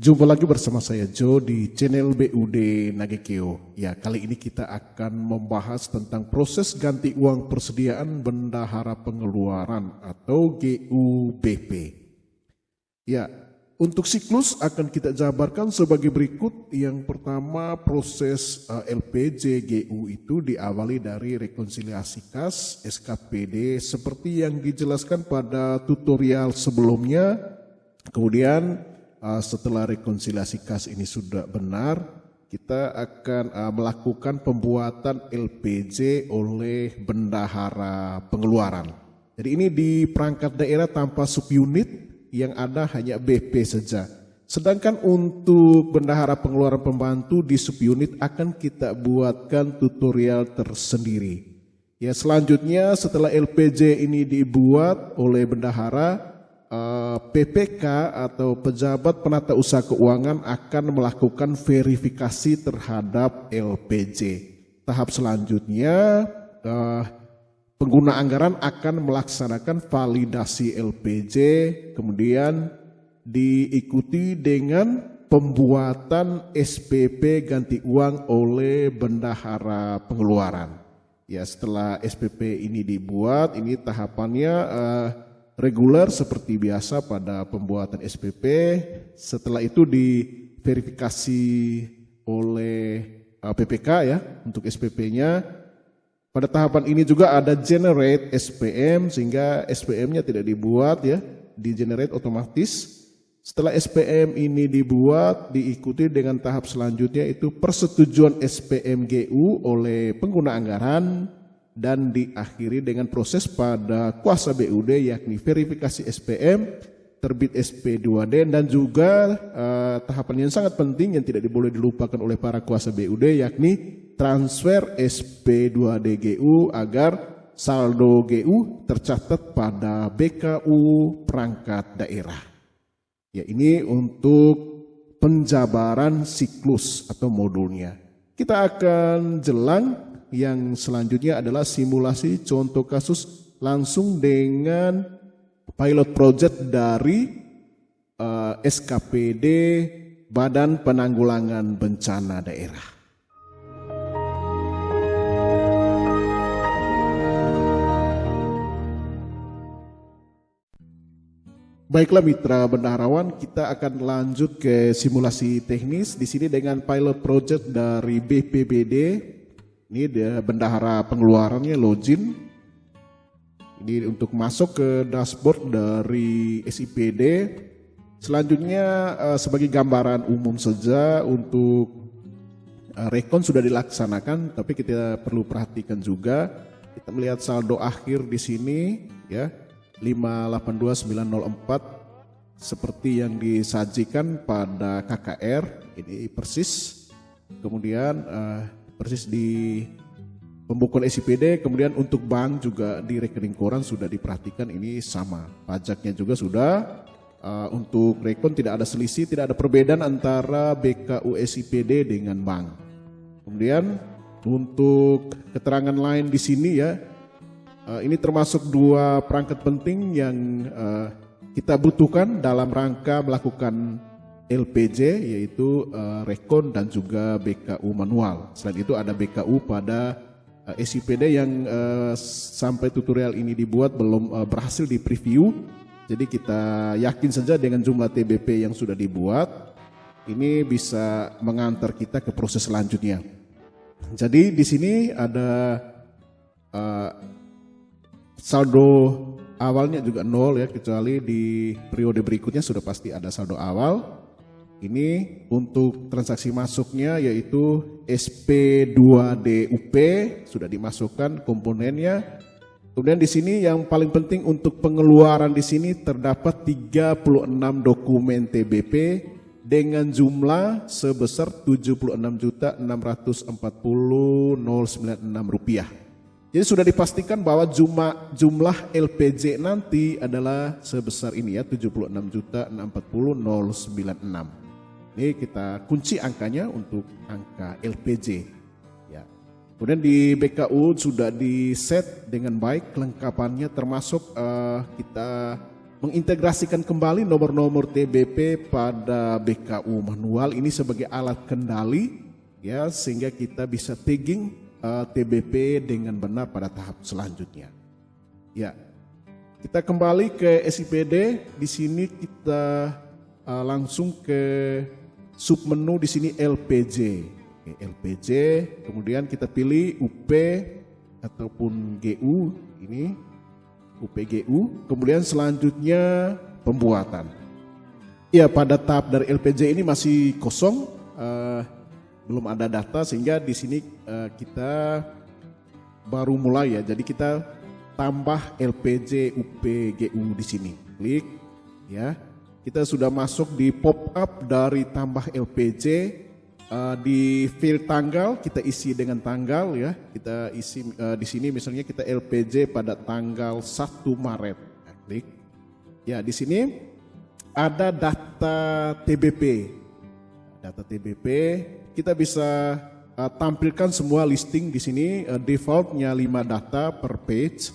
Jumpa lagi bersama saya Joe di channel BUD Nagekeo. Ya, kali ini kita akan membahas tentang proses ganti uang persediaan bendahara pengeluaran atau GUBP. Ya, untuk siklus akan kita jabarkan sebagai berikut. Yang pertama, proses LPJ GU itu diawali dari rekonsiliasi kas SKPD seperti yang dijelaskan pada tutorial sebelumnya. Kemudian setelah rekonsiliasi kas ini sudah benar, kita akan melakukan pembuatan LPJ oleh bendahara pengeluaran. Jadi ini di perangkat daerah tanpa subunit, yang ada hanya BP saja. Sedangkan untuk bendahara pengeluaran pembantu di subunit akan kita buatkan tutorial tersendiri. Ya, selanjutnya setelah LPJ ini dibuat oleh bendahara, PPK atau pejabat penata usaha keuangan akan melakukan verifikasi terhadap LPJ. Tahap selanjutnya, pengguna anggaran akan melaksanakan validasi LPJ, kemudian diikuti dengan pembuatan SPP ganti uang oleh bendahara pengeluaran. Ya, setelah SPP ini dibuat, ini tahapannya reguler seperti biasa pada pembuatan SPP. Setelah itu diverifikasi oleh PPK ya untuk SPP-nya. Pada tahapan ini juga ada generate SPM, sehingga SPM-nya tidak dibuat ya, di generate otomatis. Setelah SPM ini dibuat, diikuti dengan tahap selanjutnya itu persetujuan SPM GU oleh pengguna anggaran, dan diakhiri dengan proses pada kuasa BUD yakni verifikasi SPM, terbit SP2D, dan juga tahapan yang sangat penting yang tidak boleh dilupakan oleh para kuasa BUD yakni transfer SP2D GU agar saldo GU tercatat pada BKU perangkat daerah. Ya, ini untuk penjabaran siklus atau modulnya. Kita akan jelang. Yang selanjutnya adalah simulasi contoh kasus langsung dengan pilot project dari SKPD Badan Penanggulangan Bencana Daerah. Baiklah mitra bendaharawan, kita akan lanjut ke simulasi teknis di sini dengan pilot project dari BPBD. Ini dia bendahara pengeluarannya login. Ini untuk masuk ke dashboard dari SIPD. Selanjutnya sebagai gambaran umum saja untuk rekon sudah dilaksanakan, tapi kita perlu perhatikan juga. Kita melihat saldo akhir di sini ya 582904 seperti yang disajikan pada KKR ini persis. Kemudian persis di pembukuan SIPD, kemudian untuk bank juga di rekening koran sudah diperhatikan ini sama. Pajaknya juga sudah, untuk rekon tidak ada selisih, tidak ada perbedaan antara BKU SIPD dengan bank. Kemudian untuk keterangan lain di sini ya, ini termasuk dua perangkat penting yang kita butuhkan dalam rangka melakukan LPJ, yaitu rekon dan juga BKU manual. Selain itu ada BKU pada SIPD yang sampai tutorial ini dibuat belum berhasil di preview. Jadi kita yakin saja dengan jumlah TBP yang sudah dibuat, ini bisa mengantar kita ke proses selanjutnya. Jadi di sini ada saldo awalnya juga nol ya, kecuali di periode berikutnya sudah pasti ada saldo awal. Ini untuk transaksi masuknya yaitu SP2DUP sudah dimasukkan komponennya. Kemudian di sini yang paling penting untuk pengeluaran di sini terdapat 36 dokumen TBP dengan jumlah sebesar Rp76.640.096. Jadi sudah dipastikan bahwa jumlah LPJ nanti adalah sebesar ini ya, 76.640.096. Ini kita kunci angkanya untuk angka LPJ. Ya. Kemudian di BKU sudah di set dengan baik kelengkapannya, termasuk kita mengintegrasikan kembali nomor-nomor TBP pada BKU manual ini sebagai alat kendali ya, sehingga kita bisa tagging TBP dengan benar pada tahap selanjutnya. Ya, kita kembali ke SIPD. Di sini kita langsung ke submenu di sini LPJ. Oke, LPJ, kemudian kita pilih UP ataupun GU ini, UPGU, kemudian selanjutnya pembuatan. Ya, pada tahap dari LPJ ini masih kosong, belum ada data, sehingga di sini kita baru mulai ya. Jadi kita tambah LPJ UPGU di sini. Klik ya. Kita sudah masuk di pop up dari tambah LPJ. Di field tanggal kita isi dengan tanggal ya. Kita isi di sini misalnya kita LPJ pada tanggal 1 Maret. Nah, klik. Ya, di sini ada data TBP. Data TBP kita bisa tampilkan semua listing di sini, defaultnya 5 data per page.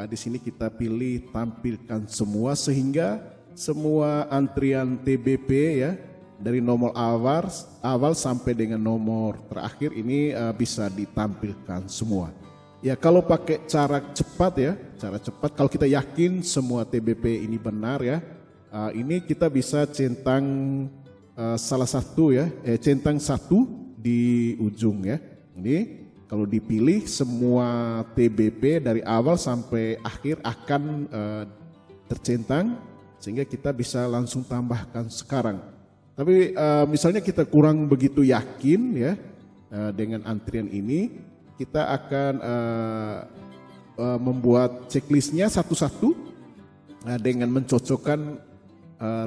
Di sini kita pilih tampilkan semua sehingga semua antrian TBP ya, dari nomor awal sampai dengan nomor terakhir ini bisa ditampilkan semua. Ya, kalau pakai cara cepat ya, cara cepat kalau kita yakin semua TBP ini benar ya, ini kita bisa centang salah satu ya, centang satu di ujung ya. Ini kalau dipilih semua TBP dari awal sampai akhir akan tercentang sehingga kita bisa langsung tambahkan sekarang. Tapi misalnya kita kurang begitu yakin ya dengan antrian ini, kita akan membuat checklistnya satu-satu dengan mencocokkan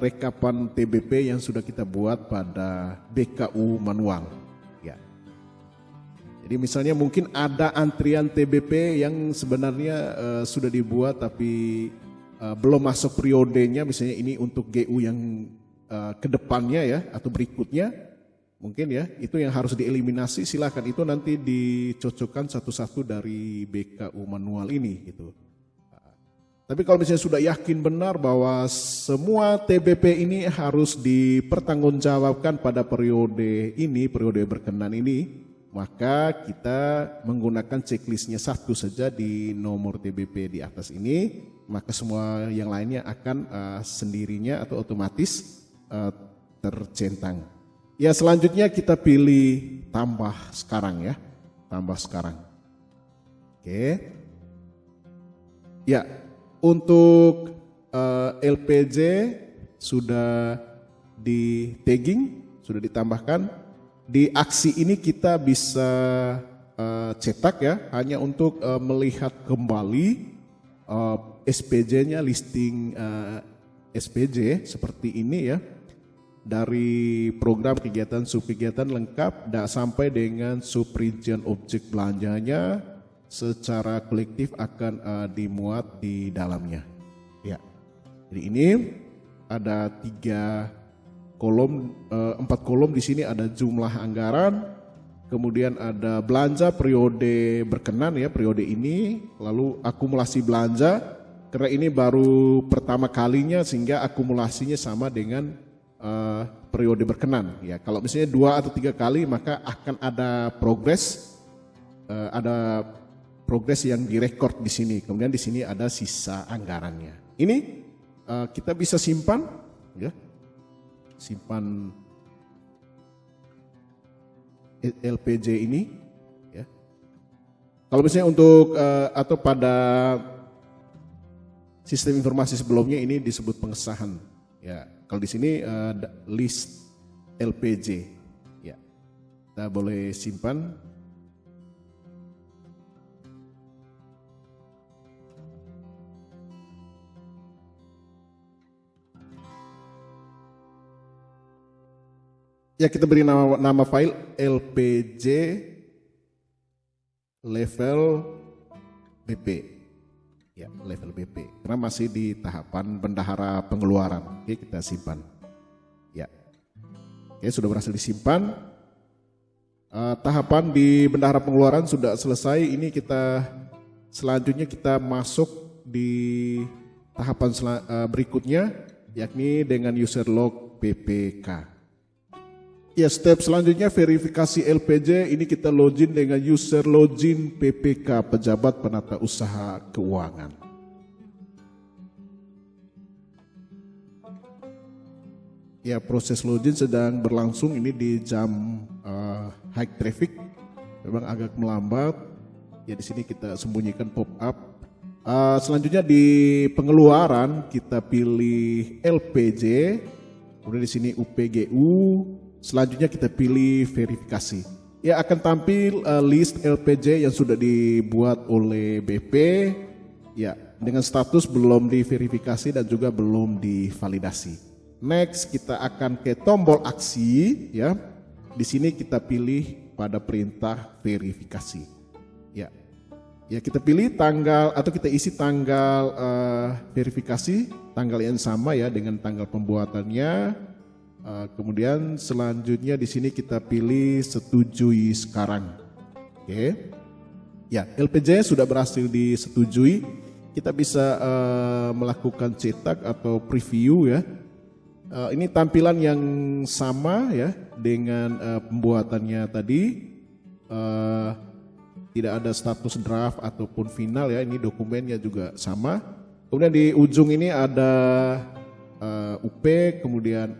rekapan TBP yang sudah kita buat pada BKU manual. Ya. Jadi misalnya mungkin ada antrian TBP yang sebenarnya sudah dibuat tapi belum masuk periodenya, misalnya ini untuk GU yang kedepannya ya atau berikutnya mungkin ya, itu yang harus dieliminasi. Silakan itu nanti dicocokkan satu-satu dari BKU manual ini gitu. Tapi kalau misalnya sudah yakin benar bahwa semua TBP ini harus dipertanggungjawabkan pada periode ini, periode berkenan ini, maka kita menggunakan checklistnya satu saja di nomor TBP di atas ini, maka semua yang lainnya akan sendirinya atau otomatis tercentang. Ya, selanjutnya kita pilih tambah sekarang ya, tambah sekarang. Oke. Ya, untuk LPJ sudah di tagging, sudah ditambahkan. Di aksi ini kita bisa cetak ya, hanya untuk melihat kembali SPJ-nya, listing SPJ seperti ini ya. Dari program kegiatan subkegiatan lengkap sampai dengan subregion objek belanjanya secara kolektif akan dimuat di dalamnya. Ya. Jadi ini ada 4 kolom di sini, ada jumlah anggaran, kemudian ada belanja periode berkenan ya, periode ini, lalu akumulasi belanja karena ini baru pertama kalinya sehingga akumulasinya sama dengan periode berkenan ya. Kalau misalnya 2 atau 3 kali maka akan ada progres, yang direkord di sini. Kemudian di sini ada sisa anggarannya. Ini kita bisa simpan ya, simpan LPJ ini ya. Kalau misalnya untuk atau pada sistem informasi sebelumnya ini disebut pengesahan ya. Kalau di sini list LPJ, ya, kita boleh simpan. Ya, kita beri nama file LPJ level BP. Ya, level BP, karena masih di tahapan bendahara pengeluaran. Oke, kita simpan. Ya, oke, sudah berhasil disimpan. Tahapan di bendahara pengeluaran sudah selesai. Ini kita selanjutnya kita masuk di tahapan berikutnya, yakni dengan user log PPK. Ya, step selanjutnya verifikasi LPJ, ini kita login dengan user login PPK pejabat penata usaha keuangan. Ya, proses login sedang berlangsung ini di jam high traffic, memang agak melambat. Ya, di sini kita sembunyikan pop up. Selanjutnya di pengeluaran kita pilih LPJ, kemudian di sini UPGU. Selanjutnya kita pilih verifikasi. Ya, akan tampil list LPJ yang sudah dibuat oleh BP. Ya, dengan status belum diverifikasi dan juga belum divalidasi. Next, kita akan ke tombol aksi. Ya, di sini kita pilih pada perintah verifikasi. Ya, kita pilih tanggal atau kita isi tanggal verifikasi, tanggal yang sama ya dengan tanggal pembuatannya. Kemudian selanjutnya di sini kita pilih setujui sekarang. Oke. Ya, LPJ sudah berhasil disetujui. Kita bisa melakukan cetak atau preview ya. Ini tampilan yang sama ya dengan pembuatannya tadi. Tidak ada status draft ataupun final ya. Ini dokumennya juga sama. Kemudian di ujung ini ada UP, kemudian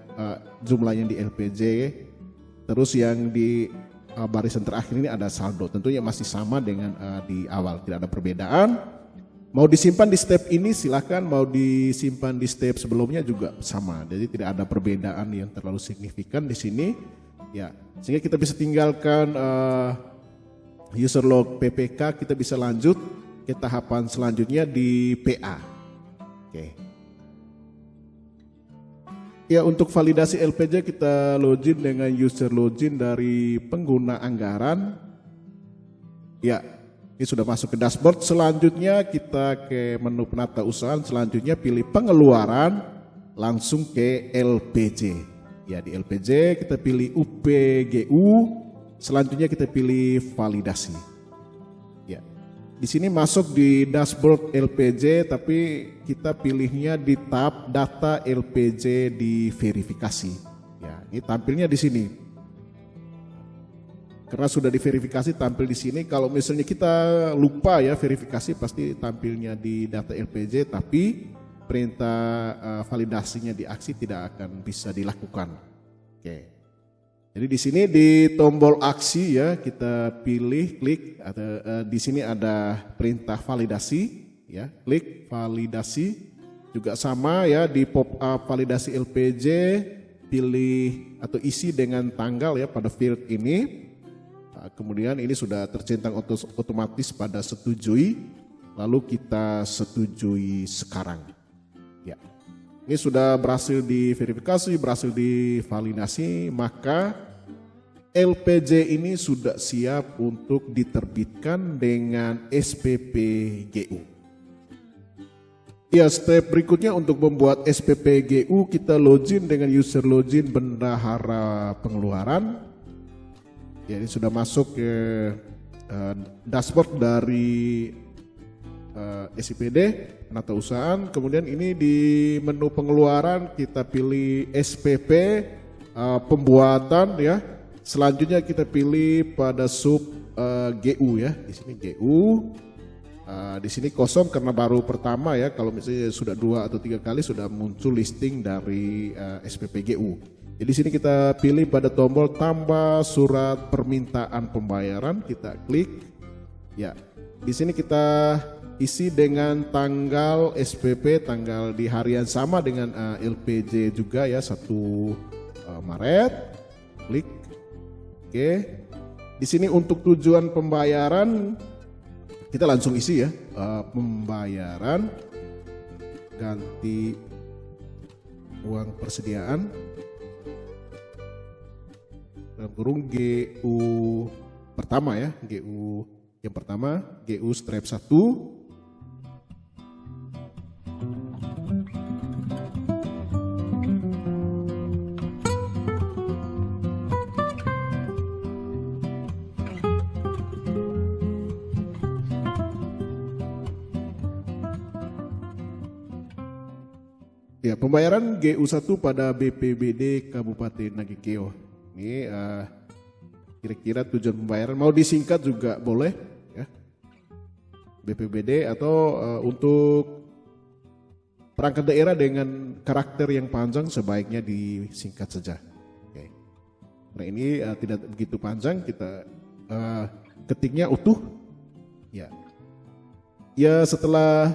jumlahnya di LPJ, terus yang di barisan terakhir ini ada saldo. Tentunya masih sama dengan di awal, tidak ada perbedaan. Mau disimpan di step ini silakan, mau disimpan di step sebelumnya juga sama. Jadi tidak ada perbedaan yang terlalu signifikan di sini. Ya, sehingga kita bisa tinggalkan user log PPK, kita bisa lanjut ke tahapan selanjutnya di PA. Oke. Ya, untuk validasi LPJ kita login dengan user login dari pengguna anggaran. Ya, ini sudah masuk ke dashboard. Selanjutnya kita ke menu penata usaha. Selanjutnya pilih pengeluaran, langsung ke LPJ. Ya, di LPJ kita pilih UPGU. Selanjutnya kita pilih validasi. Ya, di sini masuk di dashboard LPJ, tapi kita pilihnya di tab data LPJ di verifikasi. Ya, ini tampilnya di sini. Karena sudah diverifikasi tampil di sini. Kalau misalnya kita lupa ya verifikasi, pasti tampilnya di data LPJ, tapi perintah validasinya di aksi tidak akan bisa dilakukan. Oke. Jadi di sini di tombol aksi ya kita pilih klik atau di sini ada perintah validasi ya, klik validasi juga sama ya di pop up validasi LPJ, pilih atau isi dengan tanggal ya pada field ini. Nah, kemudian ini sudah tercentang otomatis pada setujui, lalu kita setujui sekarang. Ya. Ini sudah berhasil diverifikasi, berhasil divalidasi, maka LPJ ini sudah siap untuk diterbitkan dengan SPP GU. Ya, step berikutnya untuk membuat SPP GU kita login dengan user login bendahara pengeluaran. Ya, ini sudah masuk ke dashboard dari SIPD penata usahaan. Kemudian ini di menu pengeluaran kita pilih SPP pembuatan ya. Selanjutnya kita pilih pada sub GU ya. Di sini GU. Di sini kosong karena baru pertama ya. Kalau misalnya sudah 2 atau 3 kali sudah muncul listing dari SPP GU. Jadi di sini kita pilih pada tombol tambah surat permintaan pembayaran, kita klik. Ya. Di sini kita isi dengan tanggal SPP, tanggal di hari yang sama dengan LPJ juga ya, 1 Maret. Klik. Oke. Di sini untuk tujuan pembayaran kita langsung isi ya, pembayaran ganti uang persediaan dalam kurung GU pertama ya, GU yang pertama, GU strap 1. Ya, pembayaran GU1 pada BPBD Kabupaten Nagekeo. Ini kira-kira tujuan pembayaran, mau disingkat juga boleh ya. BPBD atau untuk perangkat daerah dengan karakter yang panjang sebaiknya disingkat saja. Oke. Nah ini tidak begitu panjang, kita ketiknya utuh. Ya. Ya setelah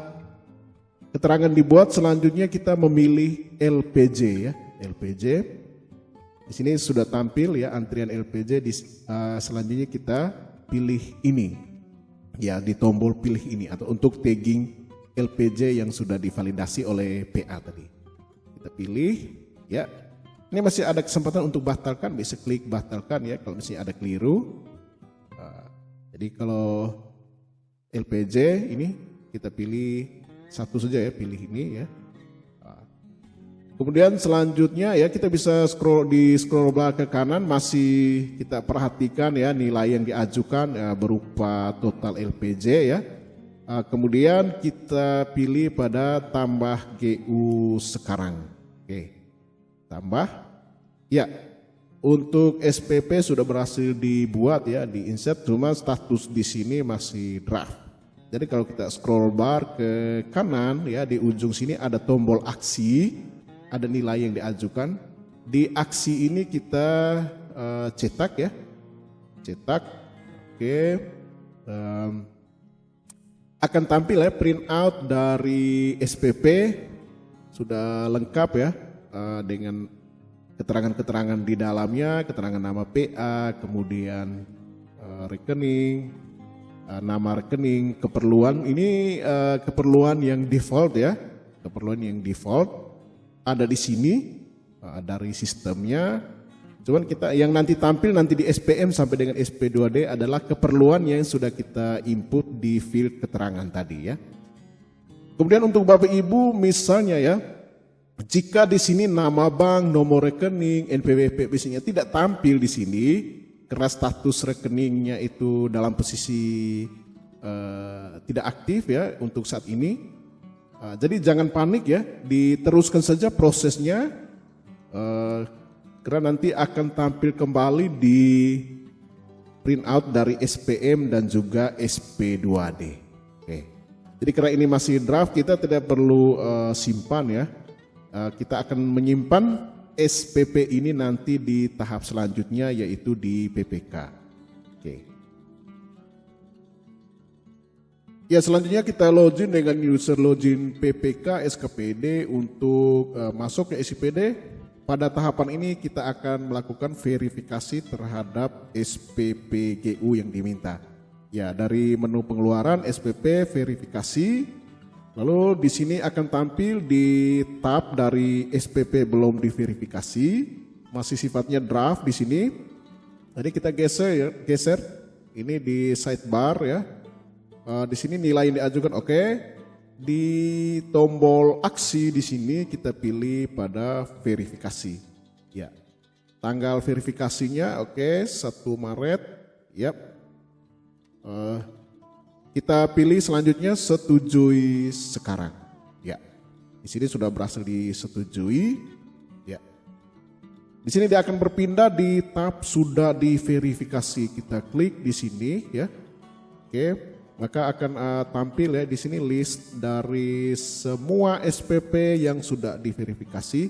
keterangan dibuat, selanjutnya kita memilih LPJ ya, LPJ. Di sini sudah tampil ya antrian LPJ. Selanjutnya kita pilih ini, ya di tombol pilih ini atau untuk tagging LPJ yang sudah divalidasi oleh PA tadi. Kita pilih ya. Ini masih ada kesempatan untuk batalkan, bisa klik batalkan ya kalau masih ada keliru. Jadi kalau LPJ ini kita pilih satu saja ya, pilih ini ya. Kemudian selanjutnya ya kita bisa scroll ke kanan, masih kita perhatikan ya nilai yang diajukan ya, berupa total LPJ ya. Kemudian kita pilih pada tambah GU sekarang. Oke. Tambah. Ya. Untuk SPP sudah berhasil dibuat ya, di-insert, cuma status di sini masih draft. Jadi kalau kita scroll bar ke kanan ya, di ujung sini ada tombol aksi, ada nilai yang diajukan. Di aksi ini kita cetak ya, cetak. Oke, akan tampil ya print out dari SPP sudah lengkap ya, dengan keterangan-keterangan di dalamnya, keterangan nama PA, kemudian rekening, nama rekening, keperluan. Ini keperluan yang default ya, keperluan yang default ada di sini dari sistemnya. Cuman kita yang nanti tampil nanti di SPM sampai dengan SP2D adalah keperluan yang sudah kita input di field keterangan tadi ya. Kemudian untuk Bapak Ibu misalnya ya, jika di sini nama bank, nomor rekening, NPWP biasanya tidak tampil di sini, karena status rekeningnya itu dalam posisi tidak aktif ya untuk saat ini. Jadi jangan panik ya, diteruskan saja prosesnya, karena nanti akan tampil kembali di print out dari SPM dan juga SP2D. Oke. Jadi karena ini masih draft, kita tidak perlu simpan ya. Kita akan menyimpan SPP ini nanti di tahap selanjutnya yaitu di PPK. Oke. Ya selanjutnya kita login dengan user login PPK SKPD untuk masuk ke SIPD. Pada tahapan ini kita akan melakukan verifikasi terhadap SPP GU yang diminta. Ya dari menu pengeluaran SPP verifikasi. Lalu di sini akan tampil di tab dari SPP belum diverifikasi, masih sifatnya draft di sini. Tadi kita geser ini di sidebar ya. Di sini nilai yang diajukan oke. Di tombol aksi di sini kita pilih pada verifikasi. Ya. Tanggal verifikasinya oke 1 Maret. Yap. Kita pilih selanjutnya setujui sekarang. Ya. Di sini sudah berhasil disetujui. Ya. Di sini dia akan berpindah di tab sudah diverifikasi. Kita klik di sini ya. Oke, maka akan tampil ya di sini list dari semua SPP yang sudah diverifikasi.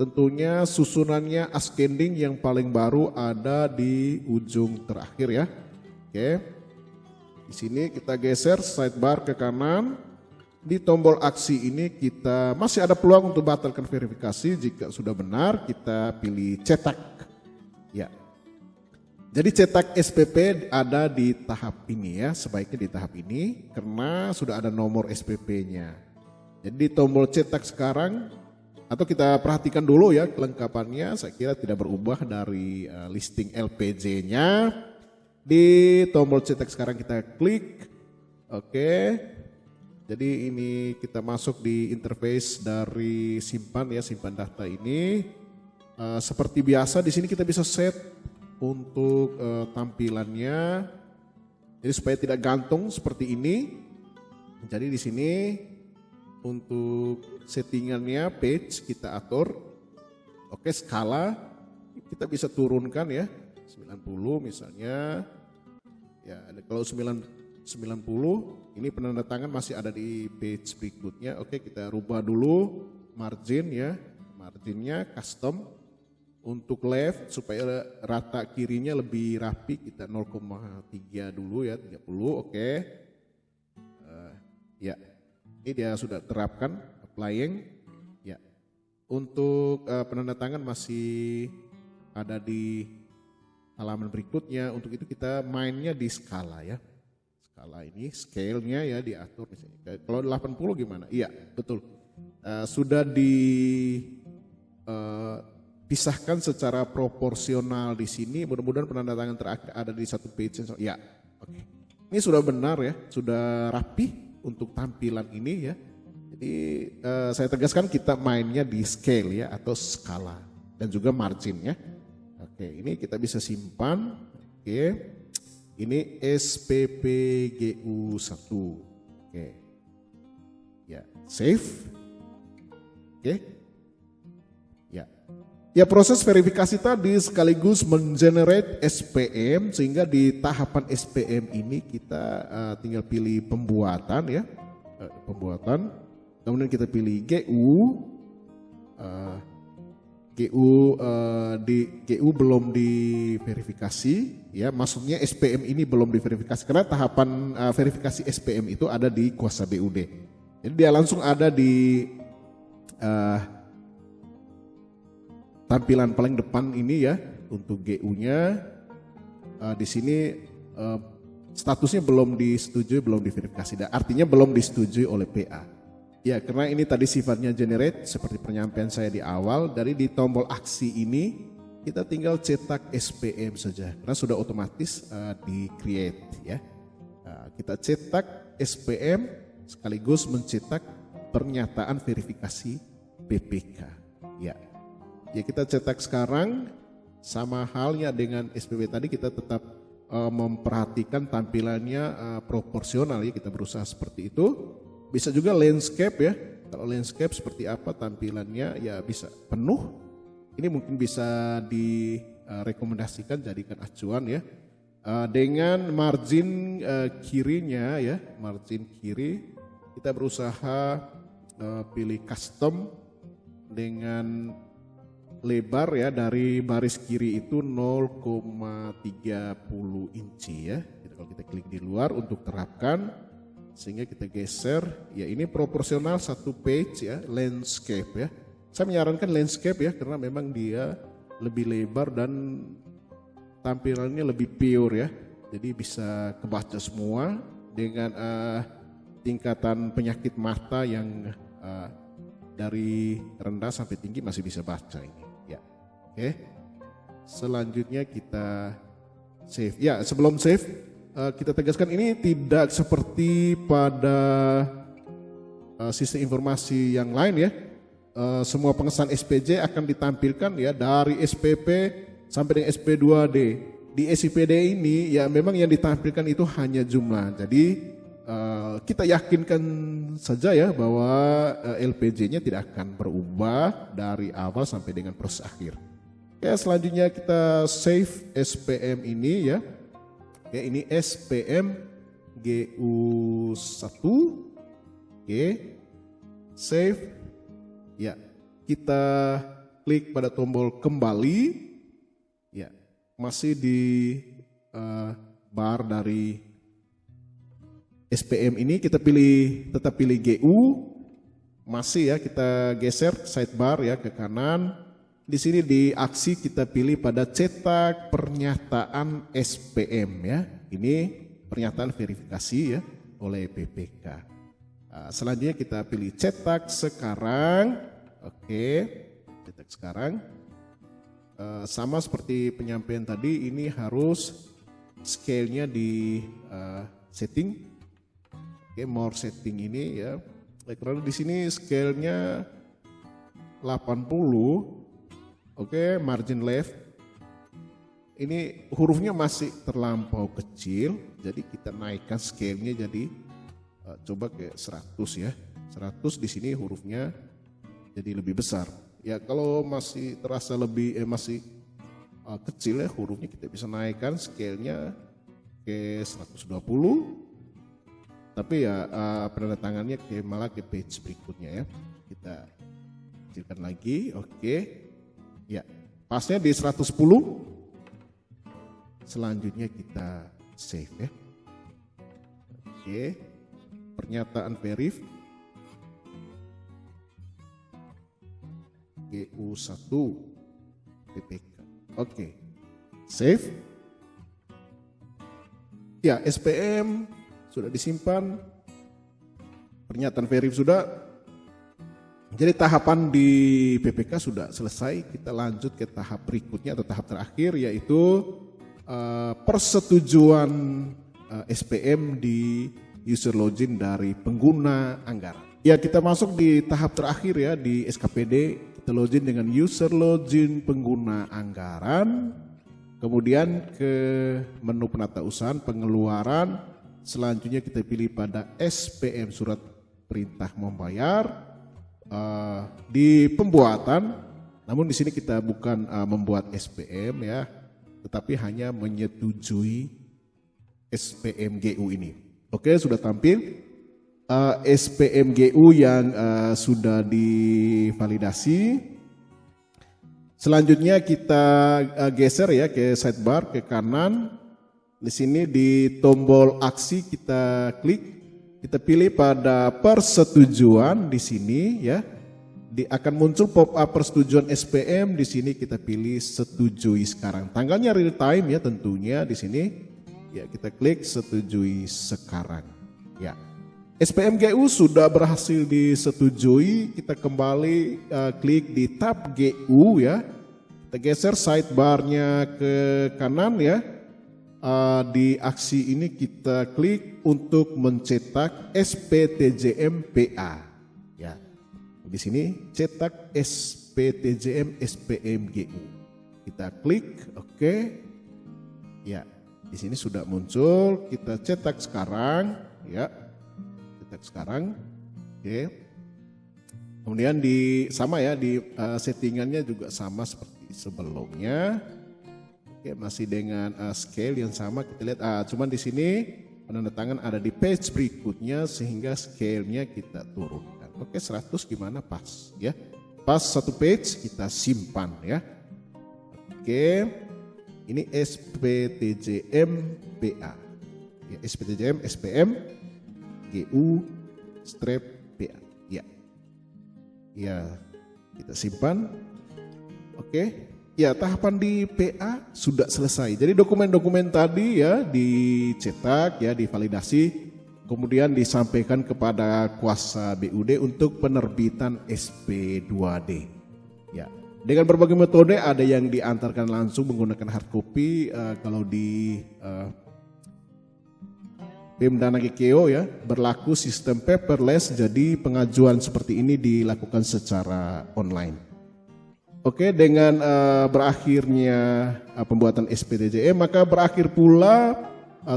Tentunya susunannya ascending, yang paling baru ada di ujung terakhir ya. Oke. Di sini kita geser sidebar ke kanan. Di tombol aksi ini kita masih ada peluang untuk batalkan verifikasi. Jika sudah benar kita pilih cetak. Ya. Jadi cetak SPP ada di tahap ini ya. Sebaiknya di tahap ini karena sudah ada nomor SPP-nya. Jadi di tombol cetak sekarang, atau kita perhatikan dulu ya kelengkapannya. Saya kira tidak berubah dari listing LPJ-nya. Di tombol cetak sekarang kita klik, oke. Jadi ini kita masuk di interface dari simpan ya, simpan data ini. Seperti biasa di sini kita bisa set untuk tampilannya. Jadi supaya tidak gantung seperti ini. Jadi di sini untuk settingannya page kita atur. Oke, skala kita bisa turunkan ya, 90 misalnya. Ya, kalau 90 ini penanda tangan masih ada di page berikutnya. Oke, kita rubah dulu margin ya, marginnya custom. Untuk left supaya rata kirinya lebih rapi kita 0,3 dulu ya, 30. Oke. Ya, ini dia sudah terapkan applying. Ya, untuk penanda tangan masih ada di halaman berikutnya. Untuk itu kita mainnya di skala ya. Skala ini scale-nya ya diatur misalnya. Kalau 80 gimana? Iya, betul. Sudah pisahkan secara proporsional di sini. Mudah-mudahan penanda tangan terakhir ada di satu page. Ya, oke. Ini sudah benar ya, sudah rapi untuk tampilan ini ya. Jadi saya tegaskan kita mainnya di scale ya atau skala dan juga margin ya. Oke, ini kita bisa simpan. Oke, ini SPPGU1. Oke, ya save. Oke. Ya, proses verifikasi tadi sekaligus mengenerate SPM sehingga di tahapan SPM ini kita tinggal pilih pembuatan ya, pembuatan. Kemudian kita pilih GU, GU belum diverifikasi ya, maksudnya SPM ini belum diverifikasi karena tahapan verifikasi SPM itu ada di kuasa BUD. Jadi dia langsung ada di tampilan paling depan ini ya untuk GU-nya. Di sini statusnya belum disetujui, belum diverifikasi. Artinya belum disetujui oleh PA. Ya, karena ini tadi sifatnya generate seperti penyampaian saya di awal. Dari di tombol aksi ini kita tinggal cetak SPM saja karena sudah otomatis di create ya. Kita cetak SPM sekaligus mencetak pernyataan verifikasi PPK. Ya. Ya, kita cetak sekarang, sama halnya dengan SPP tadi kita tetap memperhatikan tampilannya proporsional ya, kita berusaha seperti itu. Bisa juga landscape ya, kalau landscape seperti apa tampilannya ya bisa penuh. Ini mungkin bisa direkomendasikan jadikan acuan ya. Dengan margin kirinya ya, margin kiri kita berusaha pilih custom dengan lebar ya dari baris kiri itu 0,30 inci ya. Jadi kalau kita klik di luar untuk terapkan sehingga kita geser ya, ini proporsional satu page ya, landscape ya. Saya menyarankan landscape ya karena memang dia lebih lebar dan tampilannya lebih pure ya. Jadi bisa kebaca semua dengan tingkatan penyakit mata yang dari rendah sampai tinggi masih bisa baca ini ya. Oke. Selanjutnya kita save. Ya, sebelum save kita tegaskan ini tidak seperti pada sistem informasi yang lain ya. Semua pengesahan SPJ akan ditampilkan ya dari SPP sampai dengan SP2D. Di SIPD ini ya memang yang ditampilkan itu hanya jumlah. Jadi kita yakinkan saja ya bahwa LPJ-nya tidak akan berubah dari awal sampai dengan proses akhir. Oke, selanjutnya kita save SPM ini ya. Oke, ini SPM GU1. Oke, save. Ya, kita klik pada tombol kembali. Ya, masih di bar dari SPM ini kita tetap pilih GU, masih ya kita geser sidebar ya ke kanan. Di sini di aksi kita pilih pada cetak pernyataan SPM ya. Ini pernyataan verifikasi ya oleh PPK. Selanjutnya kita pilih cetak sekarang. Oke, cetak sekarang. Sama seperti penyampaian tadi, ini harus scale-nya di setting. Oke, more setting ini ya. Karena di sini scale-nya 80. Oke, margin left. Ini hurufnya masih terlampau kecil, jadi kita naikkan scale-nya jadi coba ke 100 ya. 100 di sini hurufnya jadi lebih besar. Ya kalau masih terasa lebih masih kecil ya hurufnya, kita bisa naikkan scale-nya ke 120. Tapi ya penandatangannya malah ke page berikutnya ya. Kita kecilkan lagi, oke. Ya, pasnya di 110. Selanjutnya kita save ya. Oke. Pernyataan verif GU1 PPK. Oke. Save. Ya, SPM sudah disimpan. Pernyataan verif sudah. Jadi tahapan di PPK sudah selesai. Kita lanjut ke tahap berikutnya atau tahap terakhir, yaitu persetujuan SPM di user login dari pengguna anggaran. Ya, kita masuk di tahap terakhir ya di SKPD. Kita login dengan user login pengguna anggaran. Kemudian ke menu penatausahaan pengeluaran. Selanjutnya kita pilih pada SPM surat perintah membayar. Di pembuatan, namun di sini kita bukan membuat SPM ya, tetapi hanya menyetujui SPM GU ini. Oke, sudah tampil SPM GU yang sudah divalidasi. Selanjutnya kita geser ya ke sidebar ke kanan. Di sini di tombol aksi kita klik. Kita pilih pada persetujuan di sini ya. Akan muncul pop-up persetujuan SPM. Di sini kita pilih setujui sekarang. Tanggalnya real time ya tentunya di sini. Ya, kita klik setujui sekarang. Ya. SPM GU sudah berhasil disetujui. Kita kembali klik di tab GU ya. Kita geser sidebarnya ke kanan ya. Di aksi ini kita klik untuk mencetak SPTJM PA. Ya, di sini cetak SPTJM SPM GU. Kita klik, oke. Ya, di sini sudah muncul. Kita cetak sekarang, ya, cetak sekarang. Oke. Kemudian sama ya di settingannya juga sama seperti sebelumnya. Oke, masih dengan scale yang sama kita lihat. Cuman di sini penandatangan ada di page berikutnya sehingga scale-nya kita turunkan. Oke, 100 gimana pas ya? Pas satu page kita simpan ya. Oke, ini SPTJM PA. Ya, SPTJM SPM GU strap PA. Ya. Ya, kita simpan. Oke. Ya, tahapan di PA sudah selesai. Jadi dokumen-dokumen tadi ya dicetak ya, divalidasi, kemudian disampaikan kepada kuasa BUD untuk penerbitan SP2D. Ya, dengan berbagai metode, ada yang diantarkan langsung menggunakan hard copy. Kalau di Pemda Nagekeo ya berlaku sistem paperless, jadi pengajuan seperti ini dilakukan secara online. Oke, dengan berakhirnya pembuatan SPTJM, maka berakhir pula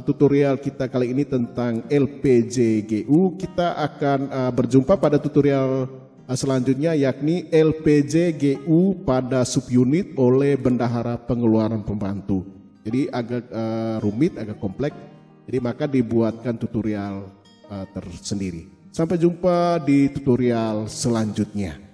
tutorial kita kali ini tentang LPJGU. Kita akan berjumpa pada tutorial selanjutnya, yakni LPJGU pada subunit oleh bendahara pengeluaran pembantu. Jadi agak rumit, agak kompleks, jadi maka dibuatkan tutorial tersendiri. Sampai jumpa di tutorial selanjutnya.